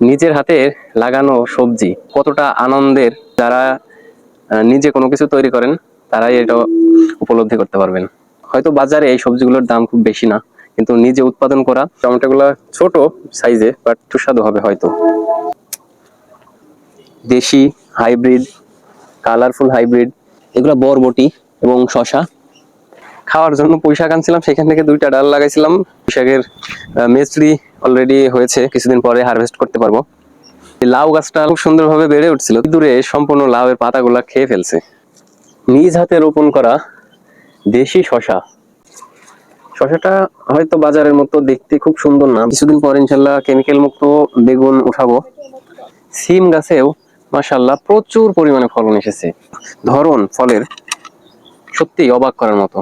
নিজের হাতে লাগানো সবজি কতটা আনন্দের, যারা নিজে কোনো কিছু তৈরি করেন তারাই এটা উপলব্ধি করতে পারবেন। হয়তো বাজারে এই সবজিগুলোর দাম খুব বেশি না, কিন্তু নিজে উৎপাদন করা টমেটোগুলো ছোট সাইজে বাট সুস্বাদু হবে হয়তো। দেশি হাইব্রিড, কালারফুল হাইব্রিড, এগুলো বরবটি এবং শশা। খাওয়ার জন্য পুঁইশাক আনছিলাম, সেখান থেকে 2টা ডাল লাগাইছিলাম। পুঁইশাকের মেচড়ি অলরেডি হয়েছে, কিছুদিন পরে হারভেস্ট করতে পারবো। এই লাউ গাছটা খুব সুন্দরভাবে বেড়ে উঠছিল, দূরে সম্পূর্ণ লাউয়ের পাতাগুলা খেয়ে ফেলছে। নিজ হাতে রোপণ করা দেশি শশা। শশাটা হয়তো বাজারের মতো দেখতে খুব সুন্দর না, কিছুদিন পর ইনশাল্লাহ কেমিক্যাল মুক্ত বেগুন উঠাবো। সিম গাছেও মাশাআল্লাহ প্রচুর পরিমাণে ফলন এসেছে। ধরন ফলের সত্যি অবাক করার মতো।